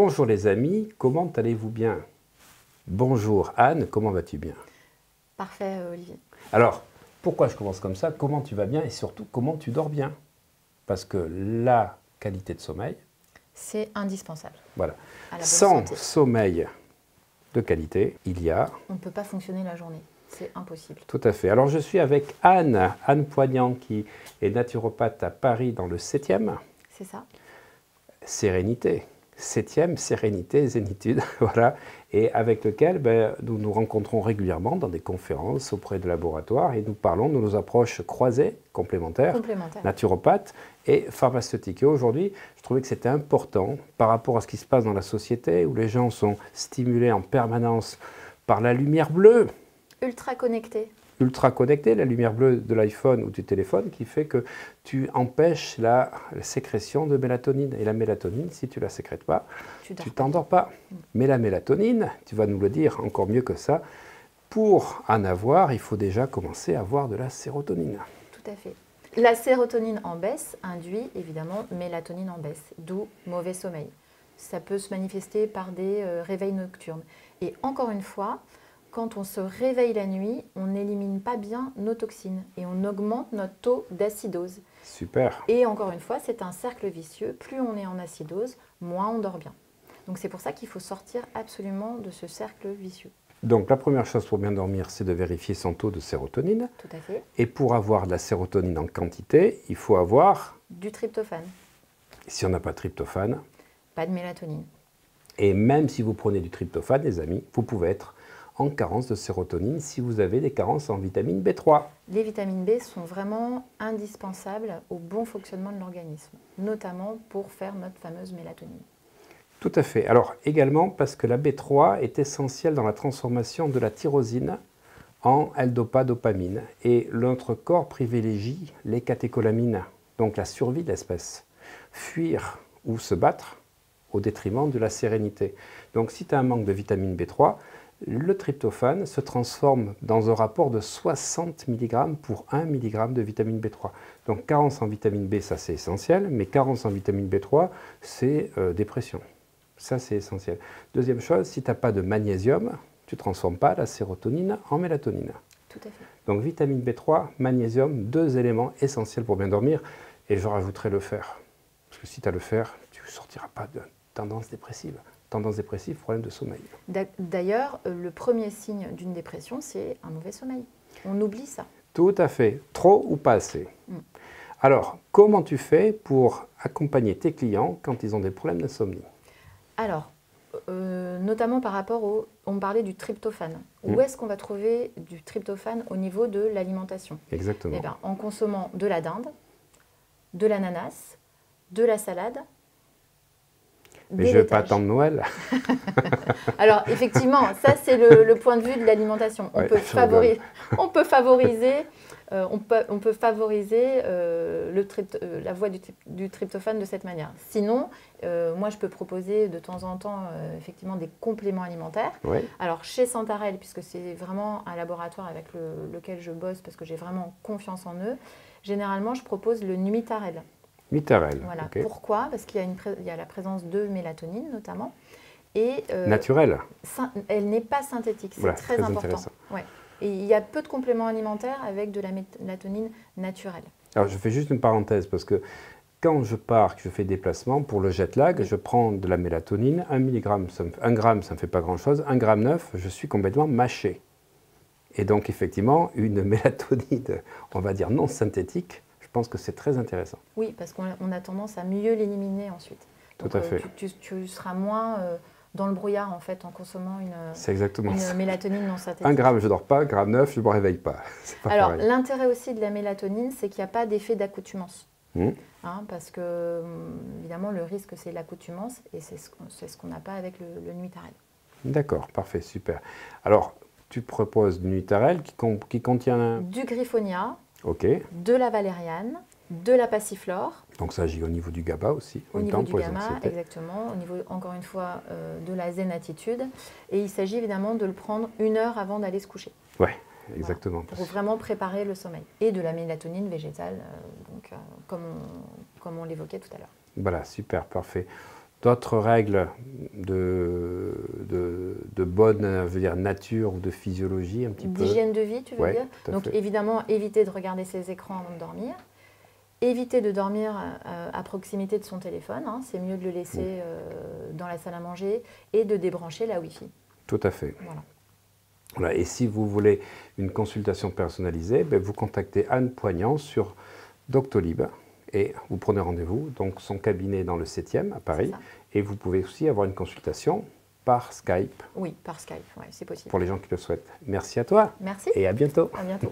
Bonjour les amis, comment allez-vous bien? Bonjour Anne, comment vas-tu bien? Parfait Olivier. Alors, pourquoi je commence comme ça? Comment tu vas bien et surtout comment tu dors bien? Parce que la qualité de sommeil, c'est indispensable. Voilà. À la bonne Sans santé. sommeil de qualité, on ne peut pas fonctionner la journée. C'est impossible. Tout à fait. Alors je suis avec Anne Poignant qui est naturopathe à Paris dans le 7e. C'est ça. Sérénité. 7e, sérénité, zénitude, voilà, et avec lequel nous nous rencontrons régulièrement dans des conférences auprès de laboratoires et nous parlons de nos approches croisées, complémentaires. Naturopathe et pharmaceutique. Et aujourd'hui, je trouvais que c'était important par rapport à ce qui se passe dans la société où les gens sont stimulés en permanence par la lumière bleue. Ultra connecté. Ultra connecté, la lumière bleue de l'iPhone ou du téléphone qui fait que tu empêches la sécrétion de mélatonine. Et la mélatonine, si tu ne la sécrètes pas, tu t'endors pas. Mais la mélatonine, tu vas nous le dire encore mieux que ça, pour en avoir, il faut déjà commencer à avoir de la sérotonine. Tout à fait. La sérotonine en baisse induit évidemment mélatonine en baisse, d'où mauvais sommeil. Ça peut se manifester par des réveils nocturnes. Et encore une fois, quand on se réveille la nuit, on n'élimine pas bien nos toxines et on augmente notre taux d'acidose. Super. Et encore une fois, c'est un cercle vicieux. Plus on est en acidose, moins on dort bien. Donc c'est pour ça qu'il faut sortir absolument de ce cercle vicieux. Donc la première chose pour bien dormir, c'est de vérifier son taux de sérotonine. Tout à fait. Et pour avoir de la sérotonine en quantité, il faut avoir... du tryptophane. Si on n'a pas de tryptophane... pas de mélatonine. Et même si vous prenez du tryptophane, les amis, vous pouvez être en carence de sérotonine si vous avez des carences en vitamine B3. Les vitamines B sont vraiment indispensables au bon fonctionnement de l'organisme, notamment pour faire notre fameuse mélatonine. Tout à fait. Alors également parce que la B3 est essentielle dans la transformation de la tyrosine en L-dopa-dopamine. Et notre corps privilégie les catécholamines, donc la survie de l'espèce. Fuir ou se battre au détriment de la sérénité. Donc si tu as un manque de vitamine B3, le tryptophane se transforme dans un rapport de 60 mg pour 1 mg de vitamine B3. Donc carence en vitamine B, ça c'est essentiel, mais carence en vitamine B3, c'est dépression. Ça c'est essentiel. Deuxième chose, si tu n'as pas de magnésium, tu ne transformes pas la sérotonine en mélatonine. Tout à fait. Donc vitamine B3, magnésium, deux éléments essentiels pour bien dormir. Et je rajouterai le fer. Parce que si tu as le fer, tu ne sortiras pas de tendance dépressive. Tendance dépressive, problème de sommeil. D'ailleurs, le premier signe d'une dépression, c'est un mauvais sommeil. On oublie ça. Tout à fait. Trop ou pas assez. Alors, comment tu fais pour accompagner tes clients quand ils ont des problèmes d'insomnie? Alors, notamment par rapport au... On parlait du tryptophane. Où est-ce qu'on va trouver du tryptophane au niveau de l'alimentation? Exactement. Eh bien, en consommant de la dinde, de l'ananas, de la salade. Mais je ne vais pas attendre Noël. Alors, effectivement, ça, c'est le point de vue de l'alimentation. On, peut favoriser la voie du tryptophane de cette manière. Sinon, moi, je peux proposer de temps en temps, effectivement, des compléments alimentaires. Oui. Alors, chez Santarelle, puisque c'est vraiment un laboratoire avec lequel je bosse, parce que j'ai vraiment confiance en eux, généralement, je propose le Numitarel. Numitarel. Voilà. Okay. Pourquoi? Parce qu'il y a la présence de mélatonine notamment. Et, naturelle. Elle n'est pas synthétique, c'est très important. Ouais. Et il y a peu de compléments alimentaires avec de la mélatonine naturelle. Alors je fais juste une parenthèse parce que quand je pars, que je fais des déplacements pour le jet lag, je prends de la mélatonine, 1 gramme, ça ne me fait pas grand-chose, 1,9 gramme, je suis complètement mâché. Et donc effectivement, une mélatonine, on va dire non synthétique, je pense que c'est très intéressant. Oui, parce qu'on a tendance à mieux l'éliminer ensuite. Donc, tout à fait. Tu seras moins dans le brouillard en fait en consommant une mélatonine non synthétique. 1 gramme, je ne dors pas, 1,9 gramme, je ne me réveille pas. Alors l'intérêt aussi de la mélatonine, c'est qu'il n'y a pas d'effet d'accoutumance. Parce que évidemment le risque c'est l'accoutumance et c'est ce qu'on n'a pas avec le Numitarel. D'accord, parfait, super. Alors tu proposes du Numitarel qui contient... du griffonia, de la valériane, de la passiflore. Donc ça agit au niveau du GABA aussi. Au niveau du gamma, exactement. Au niveau, encore une fois, de la zénatitude. Et il s'agit évidemment de le prendre 1 heure avant d'aller se coucher. Oui, exactement. Voilà, pour vraiment préparer le sommeil. Et de la mélatonine végétale, comme on l'évoquait tout à l'heure. Voilà, super, parfait. D'autres règles de bonne nature ou de physiologie un petit peu. D'hygiène de vie, tu veux Ouais, dire? tout à Donc fait. évidemment, éviter de regarder ses écrans avant de dormir. Éviter de dormir à proximité de son téléphone, hein. C'est mieux de le laisser dans la salle à manger et de débrancher la Wi-Fi. Tout à fait. Voilà. Voilà. Et si vous voulez une consultation personnalisée, ben, vous contactez Anne Poignant sur Doctolib et vous prenez rendez-vous. Donc son cabinet est dans le 7e à Paris. Ça. Et vous pouvez aussi avoir une consultation par Skype Oui, par Skype, ouais, c'est possible. pour les gens qui le souhaitent. Merci à toi Merci, et à bientôt. à bientôt.